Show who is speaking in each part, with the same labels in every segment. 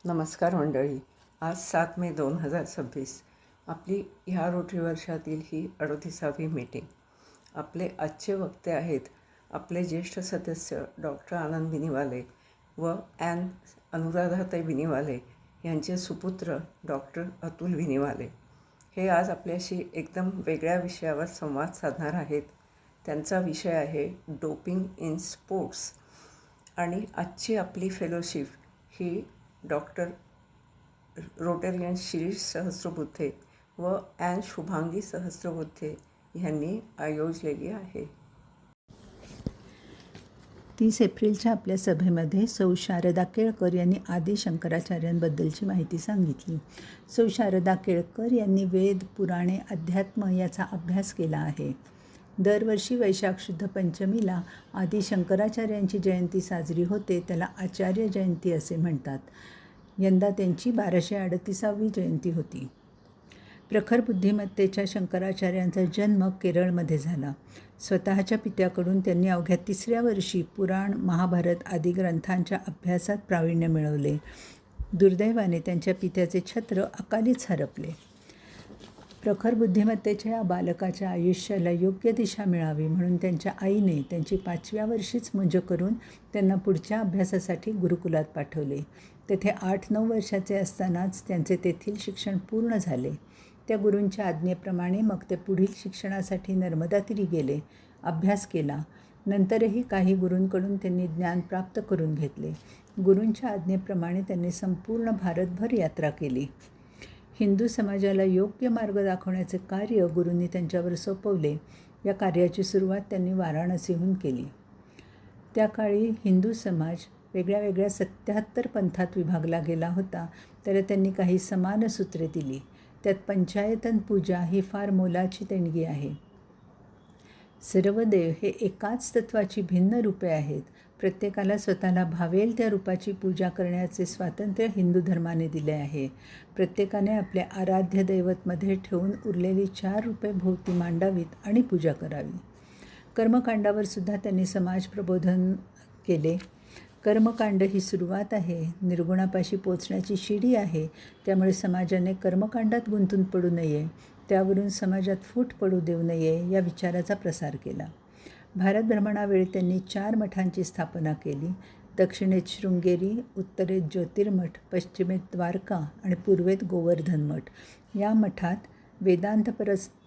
Speaker 1: नमस्कार मंडळी. आज 7 मे 2026 आपली ह्या रोटरी वर्षातील ही 38वी मीटिंग. आपले आजचे वक्ते आहेत आपले ज्येष्ठ सदस्य डॉक्टर आनंद बिनीवाले व अनुराधाताई बिनीवाले यांचे सुपुत्र डॉक्टर अतुल बिनीवाले. हे आज आपल्याशी एकदम वेगळ्या विषयावर संवाद साधणार आहेत. त्यांचा विषय आहे डोपिंग इन स्पोर्ट्स. आणि आजची आपली फेलोशिप ही डॉक्टर रोटेरियन शिरीष सहस्रबुद्धे व शुभांगी सहस्रबुद्धे यांनी आयोजलेली आहे.
Speaker 2: 30 एप्रिलच्या आपल्या सभेमध्ये सौ शारदा केळकर यांनी आदी शंकराचार्यांबद्दलची माहिती सांगितली. सौ शारदा केळकर यांनी वेद, पुराणे, अध्यात्म याचा अभ्यास केला आहे. दरवर्षी वैशाख शुद्ध पंचमीला आदी शंकराचार्यांची जयंती साजरी होते. त्याला आचार्य जयंती असे म्हणतात. यंदा त्यांची 1238वी जयंती होती. प्रखर बुद्धिमत्तेच्या शंकराचार्यांचा जन्म केरळमध्ये झाला. स्वतःच्या पित्याकडून त्यांनी अवघ्या 3ऱ्या वर्षी पुराण, महाभारत आदी ग्रंथांच्या अभ्यासात प्रावीण्य मिळवले. दुर्दैवाने त्यांच्या पित्याचे छत्र अकालीच हरपले. प्रखर बुद्धिमत्तेच्या या बालकाच्या आयुष्याला योग्य दिशा मिळावी म्हणून त्यांच्या आईने त्यांची 5व्या वर्षीच मुंज करून त्यांना पुढच्या अभ्यासासाठी गुरुकुलात पाठवले. तेथे 8-9 वर्षाचे असतानाच त्यांचे तेथील शिक्षण पूर्ण झाले. त्या गुरूंच्या आज्ञेप्रमाणे मग ते पुढील शिक्षणासाठी नर्मदातीरी गेले, अभ्यास केला. नंतरही काही गुरूंकडून त्यांनी ज्ञान प्राप्त करून घेतले. गुरूंच्या आज्ञेप्रमाणे त्यांनी संपूर्ण भारतभर यात्रा केली. हिंदू समाजाला योग्य मार्ग दाखवण्याचे कार्य गुरूंनी त्यांच्यावर सोपवले. या कार्याची सुरुवात त्यांनी वाराणसीहून केली. त्या काळी हिंदू समाज वेगळ्या वेगळ्या 77 पंथात विभागला गेला होता. तर त्यांनी काही समान सूत्रे दिली. त्यात पंचायतन पूजा ही फार मोलाची देणगी आहे. सर्व देव हे एकाच तत्वाची भिन्न रूपे आहेत. प्रत्येकाला स्वतःला भावेल त्या रूपाची पूजा करण्याचे स्वातंत्र्य हिंदू धर्माने दिले आहे. प्रत्येकाने आपले आराध्य दैवतमध्ये ठेवून उरलेली 4 रूपे भोवती मांडावीत आणि पूजा करावी. कर्मकांडावर सुद्धा त्यांनी समाज प्रबोधन केले. कर्मकांड ही सुरुवात आहे, निर्गुणापाशी पोचण्याची शिडी आहे. त्यामुळे समाजाने कर्मकांडात गुंतून पडू नये, त्यावरून समाजात फूट पडू देऊ नये या विचाराचा प्रसार केला. भारत भ्रमणावेळी त्यांनी 4 मठांची स्थापना केली. दक्षिणेत शृंगेरी, उत्तरेत ज्योतिर्मठ, पश्चिमेत द्वारका आणि पूर्वेत गोवर्धन मठ. या मठात वेदांत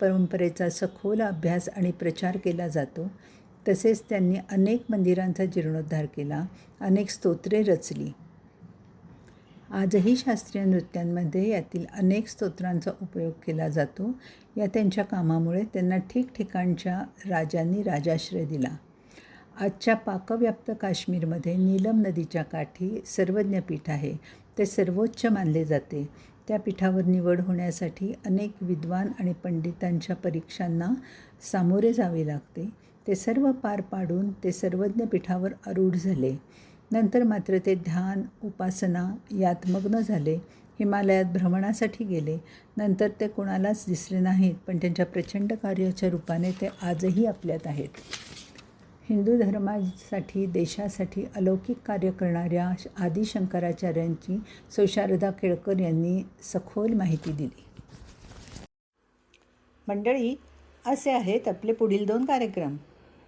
Speaker 2: परंपरेचा सखोल अभ्यास आणि प्रचार केला जातो. तसेच त्यांनी अनेक मंदिरांचा जीर्णोद्धार केला, अनेक स्तोत्रे रचली. आजही शास्त्रीय नृत्यांमध्ये यातील अनेक स्तोत्रांचा उपयोग केला जातो. या त्यांच्या कामामुळे त्यांना ठिकठिकाणच्या राजांनी राजाश्रय दिला. आजच्या पाकव्याप्त काश्मीरमध्ये नीलम नदीच्या काठी सर्वज्ञ पीठ आहे. ते सर्वोच्च मानले जाते. त्या पीठावर निवड होण्यासाठी अनेक विद्वान आणि पंडितांच्या परीक्षांना सामोरे जावे लागते. ते सर्व पार पाडून ते सर्वज्ञ पीठावर आरूढ झाले. नंतर मात्र ते ध्यान, उपासना यात मग्न झाले. हिमालयात भ्रमणासाठी गेले. नंतर ते कोणालाच दिसले नाहीत, पण त्यांच्या प्रचंड कार्याच्या रूपाने ते आजही आपल्यात आहेत. हिंदू धर्मासाठी, देशासाठी अलौकिक कार्य करणाऱ्या आदी शंकराचार्यांची सौ शारदा केळकर यांनी सखोल माहिती दिली.
Speaker 3: मंडळी, असे आहेत आपले पुढील 2 कार्यक्रम.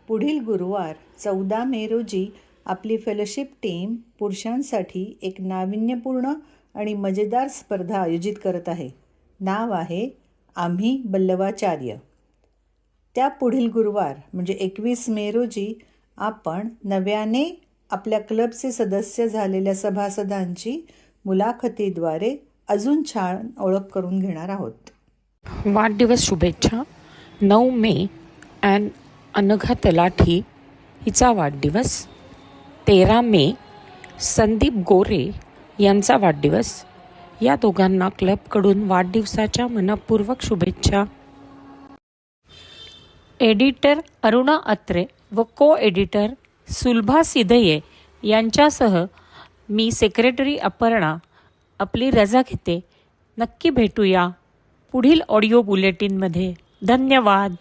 Speaker 3: पुढील गुरुवार 14 मे रोजी आपली फेलोशिप टीम पुरुषांसाठी एक नाविन्यपूर्ण आणि मजेदार स्पर्धा आयोजित करत आहे. नाव आहे आम्ही बल्लवाचार्य. त्या पुढील गुरुवार म्हणजे 21 मे रोजी आपण नव्याने आपल्या क्लबचे सदस्य झालेल्या सभासदांची मुलाखतीद्वारे अजून छान ओळख करून घेणार आहोत.
Speaker 4: वाढदिवस शुभेच्छा. 9 मे अनघा तलाठी हिचा वाढदिवस. 13 मे संदीप गोरे यांचा वाढदिवस. या दोघांना क्लबकडून वाढदिवसाच्या मनपूर्वक शुभेच्छा. एडिटर अरुणा अत्रे व को एडिटर सुलभा सिधये यांच्यासह मी सेक्रेटरी अपर्णा आपली रजा घेते. नक्की भेटूया पुढील ऑडिओ बुलेटिनमध्ये. धन्यवाद.